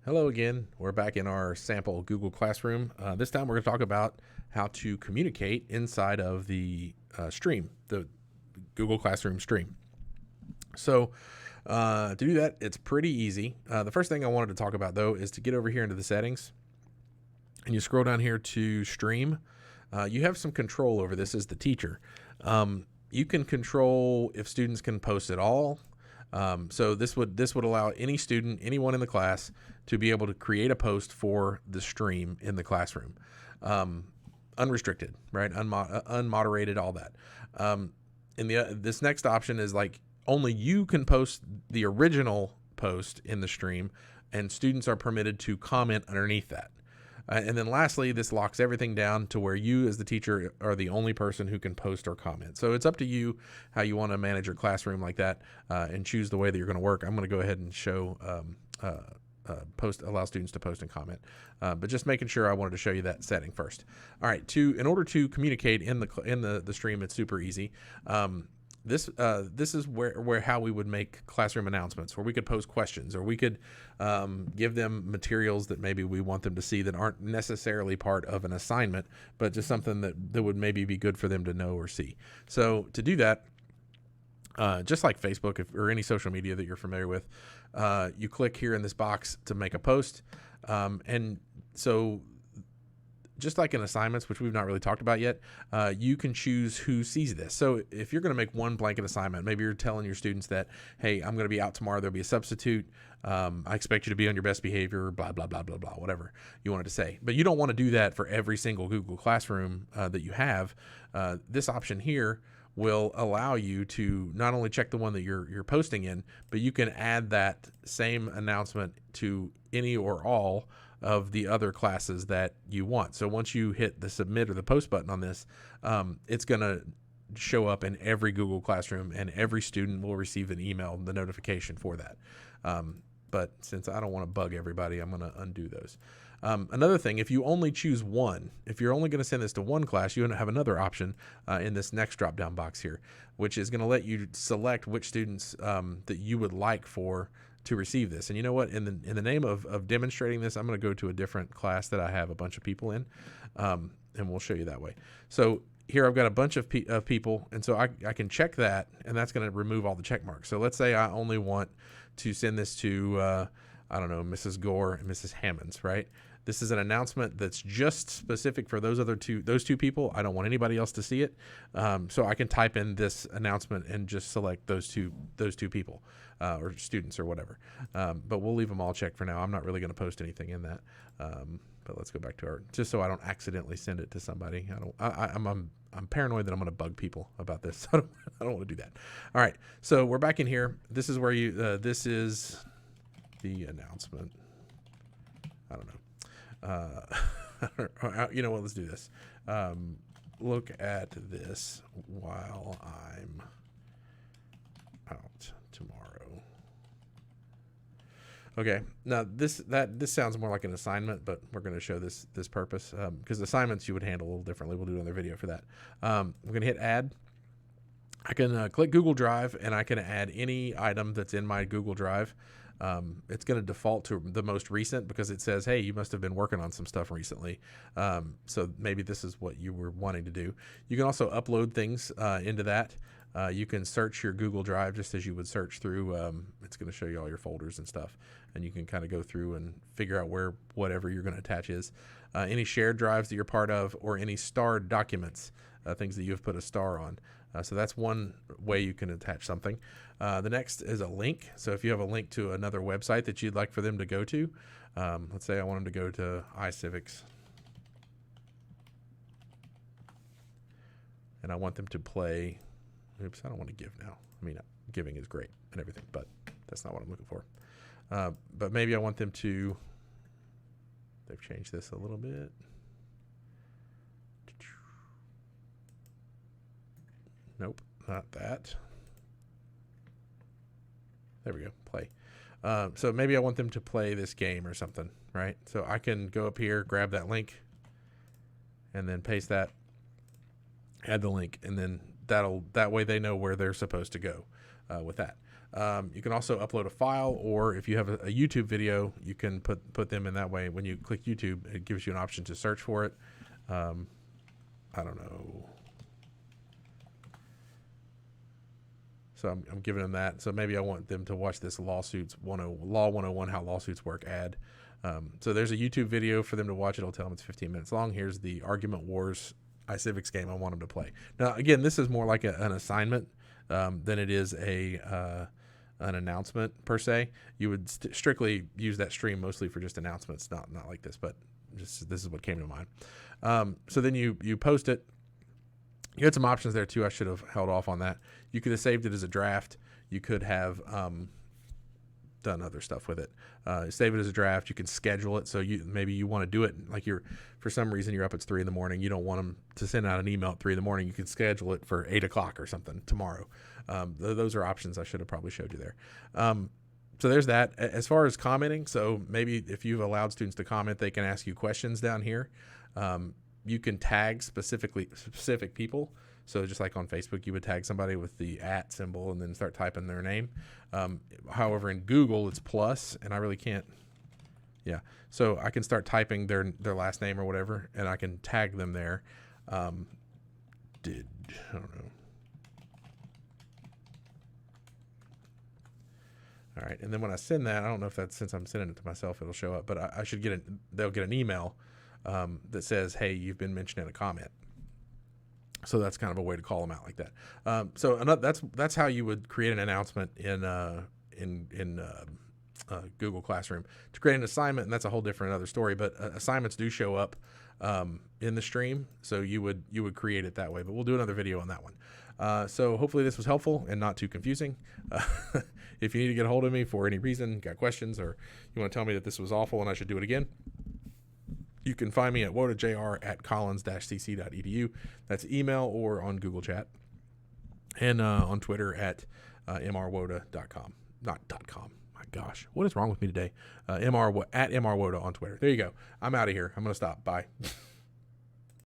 Hello again. We're back in our sample Google Classroom. This time we're going to talk about how to communicate inside of the stream, the Google Classroom stream. So to do that, it's pretty easy. The first thing I wanted to talk about, though, is to get over here into the settings. And you scroll down here to stream. You have some control over this as the teacher. You can control if students can post at all. So this would allow any student, anyone in the class, to be able to create a post for the stream in the classroom, unrestricted, right? Unmoderated, all that. This next option is like only you can post the original post in the stream, and students are permitted to comment underneath that. And then lastly, this locks everything down to where you as the teacher are the only person who can post or comment. So it's up to you how you want to manage your classroom like that and choose the way that you're going to work. I'm going to go ahead and show allow students to post and comment, but just making sure I wanted to show you that setting first. All right, in order to communicate in the stream, it's super easy. This is where how we would make classroom announcements, where we could pose questions, or we could give them materials that maybe we want them to see that aren't necessarily part of an assignment, but just something that would maybe be good for them to know or see. So to do that, just like Facebook or any social media that you're familiar with, you click here in this box to make a post. And so just like in assignments, which we've not really talked about yet, you can choose who sees this. So if you're going to make one blanket assignment, maybe you're telling your students that, hey, I'm going to be out tomorrow. There'll be a substitute. I expect you to be on your best behavior, blah, blah, blah, blah, blah, whatever you wanted to say. But you don't want to do that for every single Google Classroom that you have. This option here will allow you to not only check the one that you're posting in, but you can add that same announcement to any or all of the other classes that you want. So once you hit the submit or the post button on this, it's going to show up in every Google Classroom, and every student will receive an email, the notification for that. But since I don't want to bug everybody, I'm going to undo those. Another thing, if you only choose one, if you're only going to send this to one class, you have another option in this next drop-down box here, which is going to let you select which students that you would like to receive this. And you know what? In the name of demonstrating this, I'm going to go to a different class that I have a bunch of people in, and we'll show you that way. So here I've got a bunch of people, and so I can check that, and that's going to remove all the check marks. So let's say I only want to send this to, I don't know, Mrs. Gore and Mrs. Hammonds, right? This is an announcement that's just specific for those two people. I don't want anybody else to see it. So I can type in this announcement and just select those two people or students or whatever. But we'll leave them all checked for now. I'm not really going to post anything in that. But let's go back to just so I don't accidentally send it to somebody. I'm paranoid that I'm going to bug people about this. I don't want to do that. All right. So we're back in here. This is where this is the announcement. I don't know. You know what? Let's do this. Look at this while I'm out tomorrow. Okay. Now this sounds more like an assignment, but we're going to show this purpose because assignments you would handle a little differently. We'll do another video for that. I'm going to hit add. I can click Google Drive, and I can add any item that's in my Google Drive. It's going to default to the most recent because it says, hey, you must have been working on some stuff recently. So maybe this is what you were wanting to do. You can also upload things into that. You can search your Google Drive just as you would search through. It's going to show you all your folders and stuff, and you can kind of go through and figure out where whatever you're going to attach is. Any shared drives that you're part of, or any starred documents, things that you've put a star on. So that's one way you can attach something. The next is a link. So if you have a link to another website that you'd like for them to go to, let's say I want them to go to iCivics, and I want them to play. Oops, I don't want to give now. I mean, giving is great and everything, but that's not what I'm looking for. But maybe I want them to. They've changed this a little bit. Nope, not that. There we go, play. So maybe I want them to play this game or something, right? So I can go up here, grab that link, and then paste that, add the link, and then that way they know where they're supposed to go with that. You can also upload a file, or if you have a YouTube video, you can put them in that way. When you click YouTube, it gives you an option to search for it. I don't know. So I'm giving them that. So maybe I want them to watch this Law 101 How Lawsuits Work ad. So there's a YouTube video for them to watch. It'll tell them it's 15 minutes long. Here's the Argument Wars iCivics game I want them to play. Now, again, this is more like an assignment than it is an announcement per se. You would strictly use that stream mostly for just announcements, not like this, but this is what came to mind. So then you post it. You had some options there too. I should have held off on that. You could have saved it as a draft. You could have done other stuff with it. Save it as a draft. You can schedule it. So maybe you want to do it like for some reason you're up at 3 a.m. You don't want them to send out an email at 3 a.m. You can schedule it for 8 o'clock or something tomorrow. Those are options I should have probably showed you there. So there's that. As far as commenting, so maybe if you've allowed students to comment, they can ask you questions down here. You can tag specific people. So just like on Facebook, you would tag somebody with the @ symbol and then start typing their name. However, in Google, it's plus, and I really can't. Yeah. So I can start typing their last name or whatever, and I can tag them there. I don't know. All right. And then when I send that, I don't know if that's, since I'm sending it to myself, it'll show up, but I should they'll get an email that says, hey, you've been mentioned in a comment. So that's kind of a way to call them out like that. So that's how you would create an announcement in Google Classroom. To create an assignment, and that's a whole different other story, but assignments do show up in the stream, so you would create it that way. But we'll do another video on that one. So hopefully this was helpful and not too confusing. If you need to get a hold of me for any reason, got questions, or you want to tell me that this was awful and I should do it again, you can find me at wodajr@collins-cc.edu. That's email or on Google Chat. And on Twitter at mrwoda.com. Not .com. My gosh, what is wrong with me today? At mrwoda on Twitter. There you go. I'm out of here. I'm going to stop. Bye.